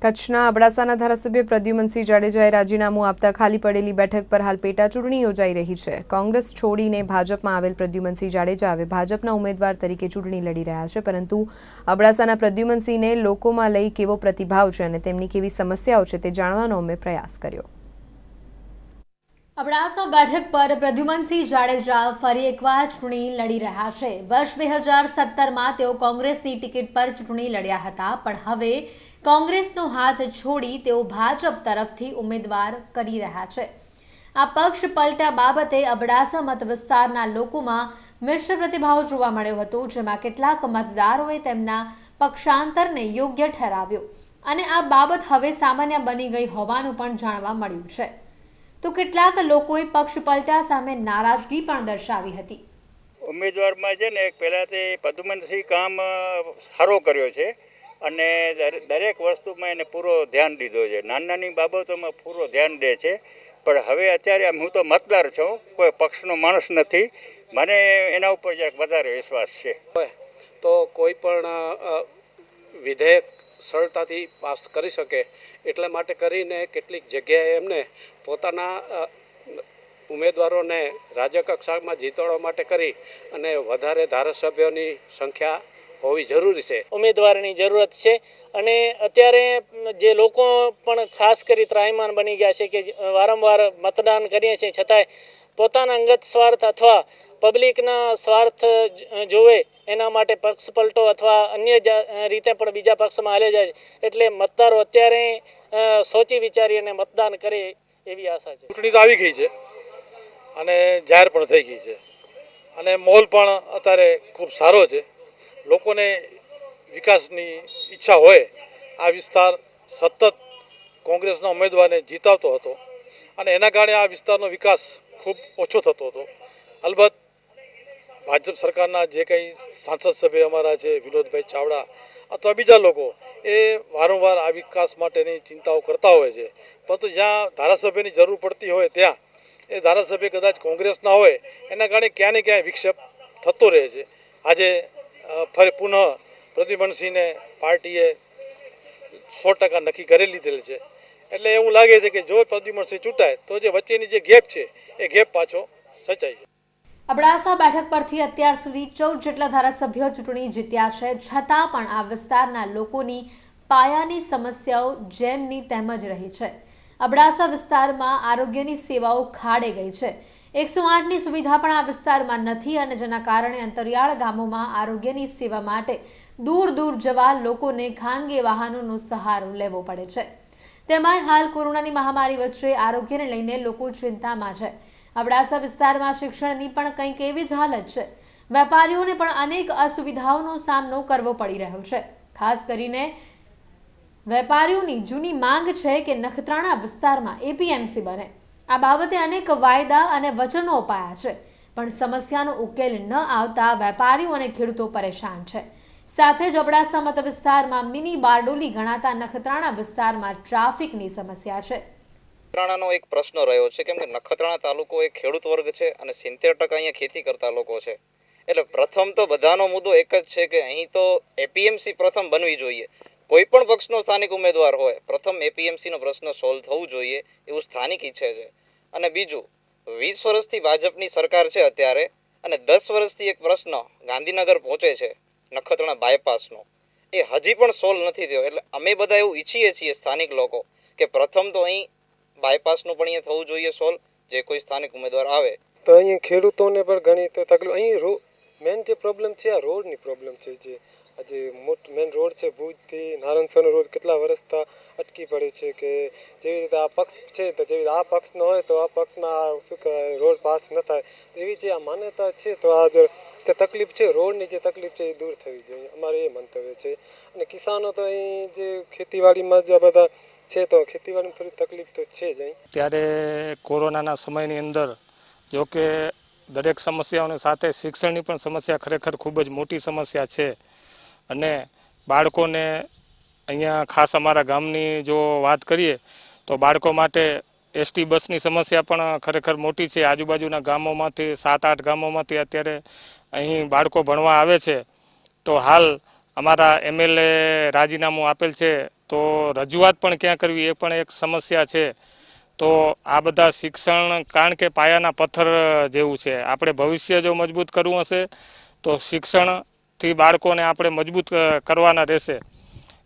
કચ્છના અબડાસાના ધારાસભ્ય પ્રદ્યુમનસિંહ જાડેજાએ રાજીનામું આપતા ખાલી પડેલી બેઠક પર હાલ પેટા ચૂંટણી યોજાઈ રહી છે। કોંગ્રેસ છોડીને ભાજપમાં આવેલ પ્રદ્યુમનસિંહ જાડેજા હવે ભાજપના ઉમેદવાર તરીકે ચૂંટણી લડી રહ્યા છે, પરંતુ અબડાસાના પ્રદ્યુમનસિંહને લોકોમાં લઈ કેવો પ્રતિભાવ છે અને તેમની કેવી સમસ્યાઓ છે તે જાણવાનો અમે પ્રયાસ કર્યો। અબડાસા બેઠક પર પ્રદ્યુમનસિંહ જાડેજા ફરી એકવાર ચૂંટણી લડી રહ્યા છે। વર્ષ 2017માં તેઓ કોંગ્રેસની ટિકિટ પર ચૂંટણી લડ્યા હતા, પણ હવે કોંગ્રેસનો હાથ છોડી તેઓ ભાજપ તરફથી ઉમેદવાર કરી રહ્યા છે। આ પક્ષ પલટા બાબતે અબડાસા મત વિસ્તારના લોકોમાં મિશ્ર પ્રતિભાવ જોવા મળ્યો હતો, જેમાં કેટલાક મતદારોએ તેમના પક્ષાંતરને યોગ્ય ઠરાવ્યો અને આ બાબત હવે સામાન્ય બની ગઈ હોવાનું પણ જાણવા મળ્યું છે। તો કેટલાક લોકોએ પક્ષ પલટા સામે નારાજગી પણ દર્શાવી હતી। ઉમેદવારમાં છે ને પહેલાંથી પ્રદ્યુમનસિંહ કામ સારો કર્યો છે અને દરેક વસ્તુમાં એને પૂરો ધ્યાન દીધો છે, નાની બાબતોમાં પૂરો ધ્યાન દે છે। પણ હવે અત્યારે હું તો મતદાર છું, કોઈ પક્ષનો માણસ નથી, મને એના ઉપર જરાક વધારે વિશ્વાસ છે। તો કોઈ પણ વિધેયક સરળતાથી પાસ કરી શકે એટલા માટે કરીને કેટલીક જગ્યાએ એમને પોતાના ઉમેદવારોને રાજ્ય કક્ષામાં જીતાડવા માટે કરી અને વધારે ધારાસભ્યોની સંખ્યા હોવી જરૂરી છે। ઉમેદવારની જરૂરત છે અને અત્યારે જે લોકો પણ ખાસ કરી ત્રાહિમામ બની ગયા છે કે વારંવાર મતદાન કરીએ છીએ છતાંય પોતાના અંગત સ્વાર્થ અથવા પબ્લિકના સ્વાર્થ જોવે એના માટે પક્ષ પલટો અથવા અન્ય રીતે પણ બીજા પક્ષમાં હાલે જાય, એટલે મતદારો અત્યારે સોચી વિચારી અને મતદાન કરે એવી આશા છે। ચૂંટણી તો આવી ગઈ છે અને જાહેર પણ થઈ ગઈ છે અને માહોલ પણ અત્યારે ખૂબ સારો છે। લોકોને વિકાસની ઈચ્છા હોય, આ વિસ્તાર સતત કોંગ્રેસના ઉમેદવારને જીતાવતો હતો અને એના કારણે આ વિસ્તારનો વિકાસ ખૂબ ઓછો થતો હતો। અલબત્ત ભાજપ સરકારના જે કંઈ સાંસદ સભ્ય અમારા છે, વિનોદભાઈ ચાવડા અથવા બીજા લોકો, એ વારંવાર આ વિકાસ માટેની ચિંતાઓ કરતા હોય છે, પરંતુ જ્યાં ધારાસભ્યની જરૂર પડતી હોય ત્યાં એ ધારાસભ્ય કદાચ કોંગ્રેસના હોય એના કારણે ક્યાં ને ક્યાંય વિક્ષેપ થતો રહે છે। આજે ફરી પુનઃ પ્રદ્યુમનસિંહને પાર્ટીએ 100% નક્કી કરી લીધેલ છે, એટલે એવું લાગે છે કે જો પ્રદ્યુમનસિંહ ચૂંટાય તો જે વચ્ચેની જે ગેપ છે એ ગેપ પાછો સચાઈ છે। અબડાસા બેઠક પરથી અત્યાર સુધી 14 જેટલા ધારાસભ્યો ચૂંટણી જીત્યા છે, છતાં પણ આ વિસ્તારના લોકોની પાયાની સમસ્યાઓ જેમની તેમ જ રહી છે। અબડાસા વિસ્તારમાં આરોગ્યની સેવાઓ ખાડે ગઈ છે। 108ની સુવિધા પણ આ વિસ્તારમાં નથી અને જેના કારણે અંતરિયાળ ગામોમાં આરોગ્યની સેવા માટે દૂર દૂર જવા લોકોને ખાનગી વાહનોનો સહારો લેવો પડે છે। તેમાંય હાલ કોરોનાની મહામારી વચ્ચે આરોગ્યને લઈને લોકો ચિંતામાં છે। અબડાસા વિસ્તારમાં શિક્ષણની પણ કંઈક એવી જ હાલત છે। વેપારીઓને પણ અનેક અસુવિધાઓનો સામનો કરવો પડી રહ્યો છે। ખાસ કરીને વેપારીઓની જૂની માંગ છે કે નખત્રાણા વિસ્તારમાં એપીએમસી બને। આ બાબતે અનેક વાયદા અને વચનો અપાયા છે, પણ સમસ્યાનો ઉકેલ ન આવતા વેપારીઓ અને ખેડૂતો પરેશાન છે। સાથે જ અબડાસા મત વિસ્તારમાં મિની બારડોલી ગણાતા નખત્રાણા વિસ્તારમાં ટ્રાફિકની સમસ્યા છે। નખત્રાણાનો એક પ્રશ્ન રહ્યો છે, કેમ કે નખત્રાણા તાલુકો એક ખેડૂત વર્ગ છે અને 70% અહીંયા ખેતી કરતા લોકો છે, એટલે પ્રથમ તો બધાનો મુદ્દો એક જ છે કે અહીં તો એપીએમસી પ્રથમ બનવી જોઈએ। કોઈ પણ પક્ષનો સ્થાનિક ઉમેદવાર હોય, પ્રથમ એપીએમસીનો પ્રશ્ન સોલ્વ થવું જોઈએ એવું સ્થાનિક ઈચ્છે છે। અને બીજું, 20 વર્ષથી ભાજપની સરકાર છે અત્યારે, અને 10 વર્ષથી એક પ્રશ્ન ગાંધીનગર પહોંચે છે નખત્રાણા બાયપાસનો, એ હજી પણ સોલ્વ નથી થયો। એટલે અમે બધા એવું ઈચ્છીએ છીએ સ્થાનિક લોકો કે પ્રથમ તો અહીં બાયપાસનું પણ અહીંયા થવું જોઈએ સોલ્વ, જે કોઈ સ્થાનિક ઉમેદવાર આવે તો અહીં ખેડૂતોને પણ ઘણી તો તકલીફ। અહીં મેન જે પ્રોબ્લેમ છે આ રોડની પ્રોબ્લેમ છે। જે આજે મેન રોડ છે ભુજથી નારણસરનો રોડ કેટલા વર્ષથી અટકી પડે છે કે જેવી રીતે આ પક્ષ છે તો જેવી આ પક્ષનો હોય તો આ પક્ષમાં શું કહેવાય રોડ પાસ ન થાય, એવી જે આ માન્યતા છે તો આ જે તકલીફ છે રોડની જે તકલીફ છે એ દૂર થવી જોઈએ, અમારે એ મંતવ્ય છે। અને કિસાનો તો અહીં જે ખેતીવાડીમાં જે બધા છે તો ખેતીવાડીમાં થોડી તકલીફ તો છે જ અહીં। ત્યારે કોરોનાના સમયની અંદર જો કે દરેક સમસ્યાઓની સાથે શિક્ષણની પણ સમસ્યા ખરેખર ખૂબ જ મોટી સમસ્યા છે અને બાળકોને અહીંયા ખાસ અમારા ગામની જો વાત કરીએ તો બાળકો માટે એસટી બસની સમસ્યા પણ ખરેખર મોટી છે। આજુબાજુના ગામોમાંથી 7-8 ગામોમાંથી અત્યારે અહીં બાળકો ભણવા આવે છે, તો હાલ અમારા MLA રાજીનામું આપેલ છે, તો રજૂઆત પણ ક્યાં કરવી એ પણ એક સમસ્યા છે. તો આ બધા શિક્ષણ, કારણ કે પાયાના પથ્થર જેવું છે. આપણે ભવિષ્ય જો મજબૂત કરવું હશે તો શિક્ષણથી બાળકોને આપણે મજબૂત કરવાના રહેશે.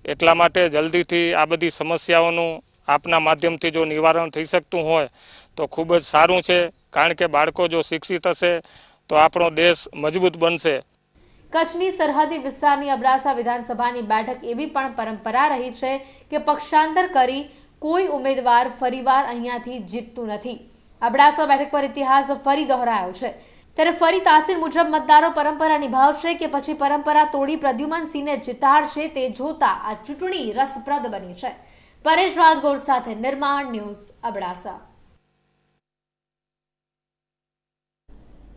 એટલા માટે જલ્દીથી આ બધી સમસ્યાઓનું આપના માધ્યમથી જો નિવારણ થઈ શકતું હોય તો ખૂબ જ સારું છે, કારણ કે બાળકો જો શિક્ષિત હશે તો આપણો દેશ મજબૂત બનશે. કચ્છની સરહદી વિસ્તારની અબડાસા વિધાનસભાની બેઠક એવી પણ પરંપરા રહી છે કે પક્ષાંતર કરી કોઈ ઉમેદવાર ફરીવાર અહીંયાથી જીતતું નથી. અબડાસા બેઠક પર ઇતિહાસ ફરી દોહરાયો છે. ત્યારે ફરી તાસીર મુજબ મતદારો પરંપરા નિભાવશે કે પછી પરંપરા તોડી પ્રદ્યુમનસિંહને જીતાડશે તે જોતા આ ચૂંટણી રસપ્રદ બની છે. પરેશ રાજગોર સાથે નિર્માણ ન્યૂઝ, અબડાસા.